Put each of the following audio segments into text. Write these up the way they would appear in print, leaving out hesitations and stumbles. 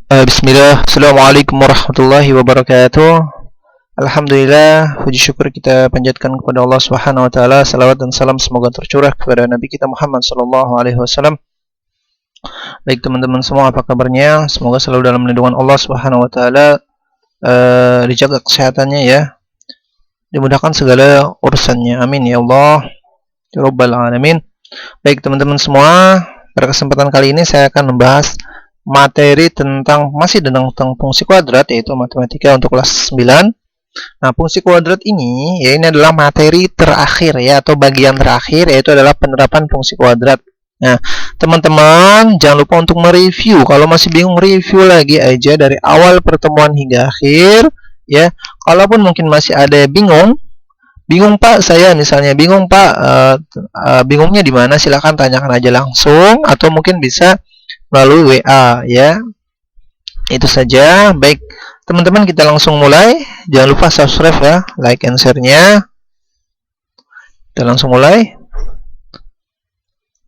Bismillah, Assalamualaikum warahmatullahi wabarakatuh. Alhamdulillah, puji syukur kita panjatkan kepada Allah Subhanahu wa taala. Salawat dan salam semoga tercurah kepada Nabi kita Muhammad sallallahu alaihi wasallam. Baik teman-teman semua, apa kabarnya? Semoga selalu dalam lindungan Allah Subhanahu wa taala, dijaga kesehatannya ya. Dimudahkan segala urusannya. Amin ya Allah. Ya Rabbal alamin. Baik teman-teman semua, pada kesempatan kali ini saya akan membahas materi masih tentang fungsi kuadrat, yaitu matematika untuk kelas 9. Nah, fungsi kuadrat ini adalah materi terakhir ya, atau bagian terakhir, yaitu adalah penerapan fungsi kuadrat. Nah, teman-teman jangan lupa untuk mereview. Kalau masih bingung, review lagi aja dari awal pertemuan hingga akhir ya. Kalaupun mungkin masih ada bingung Pak, saya misalnya bingung Pak, bingungnya di mana, silahkan tanyakan aja langsung atau mungkin bisa melalui WA ya. Itu saja. Baik teman-teman, kita langsung mulai. Jangan lupa subscribe ya, like and share-nya. Kita langsung mulai,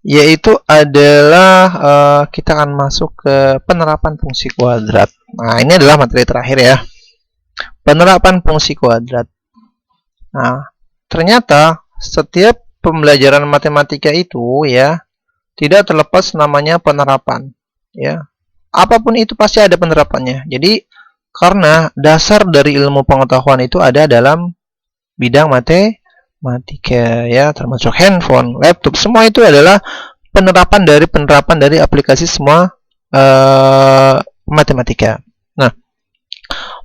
yaitu adalah kita akan masuk ke penerapan fungsi kuadrat. Nah, ini adalah materi terakhir ya, penerapan fungsi kuadrat. Nah, ternyata setiap pembelajaran matematika itu ya tidak terlepas namanya penerapan ya. Apapun itu pasti ada penerapannya. Jadi karena dasar dari ilmu pengetahuan itu ada dalam bidang matematika ya, termasuk handphone, laptop, semua itu adalah penerapan dari aplikasi semua matematika. Nah,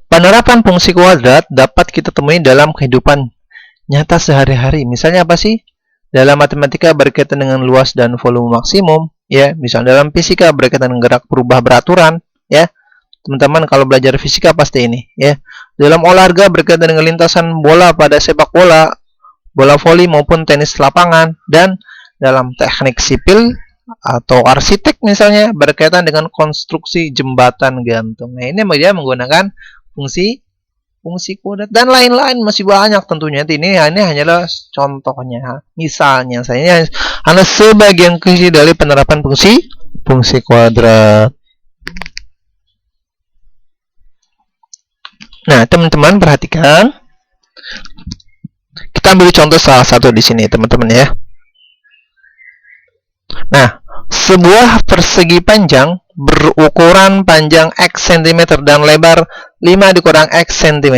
penerapan fungsi kuadrat dapat kita temui dalam kehidupan nyata sehari-hari. Misalnya apa sih? Dalam matematika berkaitan dengan luas dan volume maksimum ya. Misalnya dalam fisika berkaitan dengan gerak berubah beraturan ya. Teman-teman kalau belajar fisika pasti ini ya. Dalam olahraga berkaitan dengan lintasan bola pada sepak bola, bola voli maupun tenis lapangan. Dan dalam teknik sipil atau arsitek misalnya berkaitan dengan konstruksi jembatan gantung. Nah, ini dia menggunakan fungsi kuadrat dan lain-lain, masih banyak tentunya. Ini hanyalah contohnya. Misalnya saya hanya sebagian kecil dari penerapan fungsi kuadrat. Nah, teman-teman perhatikan. Kita ambil contoh salah satu di sini, teman-teman ya. Nah, sebuah persegi panjang berukuran panjang X cm dan lebar 5 dikurang X cm.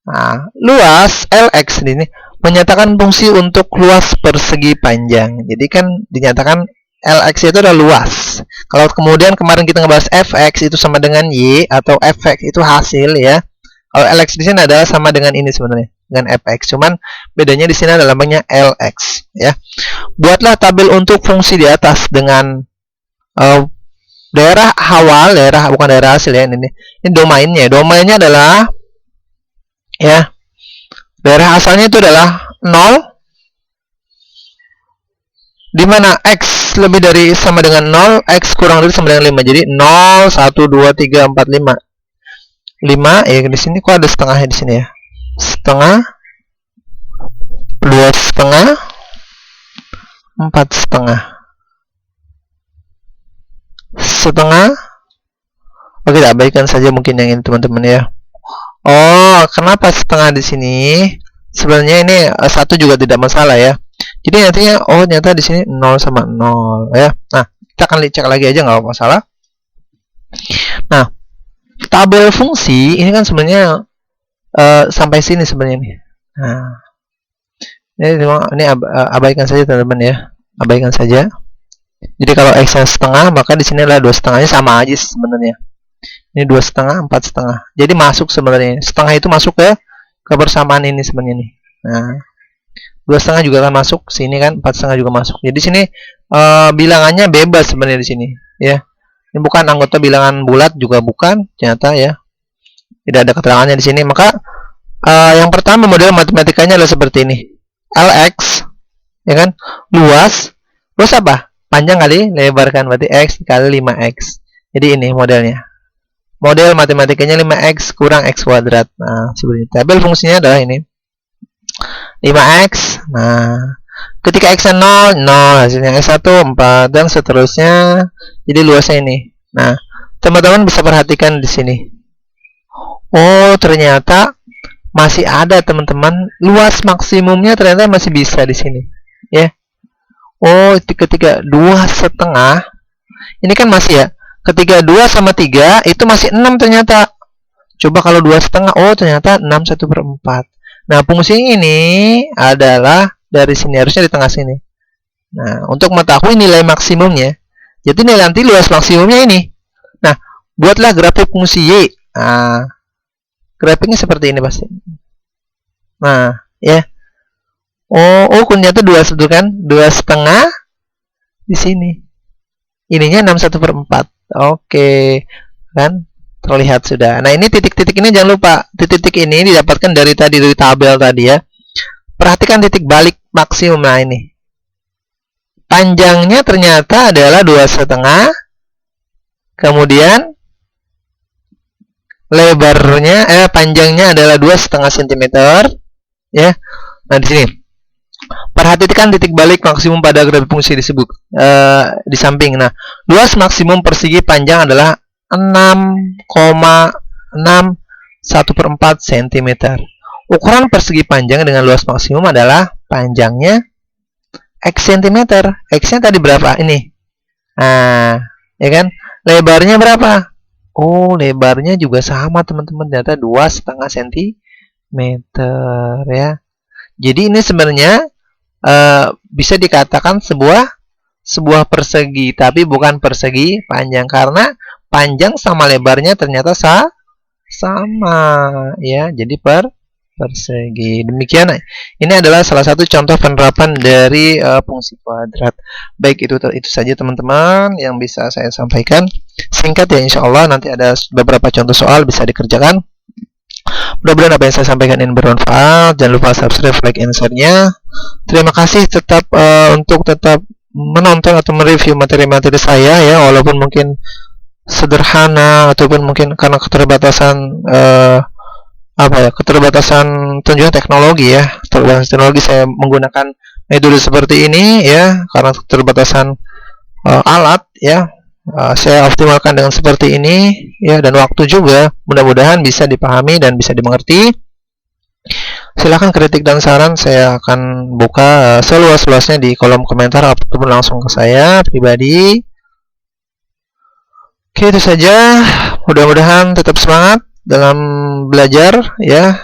Nah, luas LX ini menyatakan fungsi untuk luas persegi panjang. Jadi kan dinyatakan LX itu adalah luas. Kalau kemudian kemarin kita ngebahas Fx itu sama dengan Y, atau Fx itu hasil ya. Kalau LX di sini adalah sama dengan ini sebenarnya, dengan Fx. Cuman bedanya di sini adalah namanya LX ya. Buatlah tabel untuk fungsi di atas dengan daerah awal, bukan daerah hasil ya, ini domainnya. Domainnya adalah ya, daerah asalnya itu adalah 0, di mana X lebih dari sama dengan 0, X kurang dari sama dengan 5. Jadi 0, 1, 2, 3, 4, 5. 5 ya, di sini kok ada setengahnya di sini ya. Setengah, 2 setengah, 4 setengah. Setengah. Oke, kita abaikan saja mungkin yang ini teman-teman ya. Oh, kenapa setengah di sini? Sebenarnya ini 1 juga tidak masalah ya. Jadi nantinya ternyata di sini 0 sama 0 ya. Nah, kita akan cek lagi aja, nggak masalah. Nah, tabel fungsi ini kan sebenarnya sampai sini sebenarnya nih. Nah, ini abaikan saja teman-teman ya. Abaikan saja. Jadi kalau X-nya setengah, maka di sini adalah 2 setengahnya, sama aja sebenarnya. Ini 2 setengah, 4 setengah. Jadi masuk sebenarnya. Setengah itu masuk ke kebersamaan ini sebenarnya nih. Nah, 2 setengah juga akan masuk sini kan, 4 setengah juga masuk. Jadi sini bilangannya bebas sebenarnya di sini ya. Ini bukan anggota bilangan bulat, juga bukan, ternyata ya. Tidak ada keterangannya di sini. Maka yang pertama model matematikanya adalah seperti ini. LX ya kan, luas apa? Panjang kali lebar kan, berarti X kali 5X. Jadi ini modelnya. Model matematikanya 5X kurang X kuadrat. Nah, sebenarnya tabel fungsinya adalah ini. 5X. Nah, ketika X-nya 0, 0, hasilnya X1, 4, dan seterusnya. Jadi luasnya ini. Nah, Teman-teman bisa perhatikan di sini. Oh, ternyata masih ada teman-teman. Luas maksimumnya ternyata masih bisa di sini, ya. Oh, ketika 2,5 ini kan masih ya. Ketika 2 sama 3 itu masih 6 ternyata. Coba kalau 2,5, oh ternyata 6/1/4. Nah, fungsi ini adalah dari sini, harusnya di tengah sini. Nah, untuk mengetahui nilai maksimumnya, jadi nilai nanti luas maksimumnya ini. Nah, buatlah grafik fungsi Y. Nah, grafiknya seperti ini pasti. Nah, ya. Oh, ternyata 2 kan? 2,5 di sini. Ininya 6/1/4. Oke. Kan? Terlihat sudah. Nah, ini titik-titik ini jangan lupa. Titik-titik ini didapatkan dari tabel tadi ya. Perhatikan titik balik maksimum. Nah, ini. Panjangnya ternyata adalah 2,5. Kemudian lebarnya panjangnya adalah 2,5 cm ya. Nah, di sini perhatikan titik balik maksimum pada grafik fungsi disebut di samping. Nah, luas maksimum persegi panjang adalah 6,61/4 cm. Ukuran persegi panjang dengan luas maksimum adalah panjangnya X cm. X-nya tadi berapa? Ini. Nah, ya kan? Lebarnya berapa? Oh, lebarnya juga sama teman-teman, ternyata 2,5 cm ya. Jadi ini sebenarnya bisa dikatakan sebuah persegi, tapi bukan persegi panjang karena panjang sama lebarnya ternyata sama ya. Jadi persegi. Demikian, ini adalah salah satu contoh penerapan dari fungsi kuadrat. Baik, itu saja teman-teman yang bisa saya sampaikan. Singkat ya, insya Allah nanti ada beberapa contoh soal bisa dikerjakan. Mudah-mudahan apa yang saya sampaikan ini bermanfaat. Jangan lupa subscribe, like, and share-nya. Terima kasih untuk tetap menonton atau mereview materi-materi saya ya, walaupun mungkin sederhana ataupun mungkin karena keterbatasan keterbatasan tunjukan teknologi ya. Keterbatasan teknologi saya menggunakan metode seperti ini ya, karena keterbatasan alat ya. Saya optimalkan dengan seperti ini ya, dan waktu juga. Mudah-mudahan bisa dipahami dan bisa dimengerti. Silahkan kritik dan saran, saya akan buka seluas-luasnya di kolom komentar ataupun langsung ke saya pribadi. Oke, itu saja. Mudah-mudahan tetap semangat dalam belajar ya.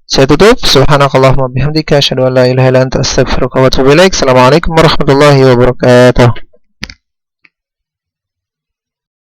Saya tutup. Subhanakallahumma bihamdika asyhadu an la ilaha illa anta astaghfiruka wa atubu ilaik. Assalamualaikum warahmatullahi wabarakatuh.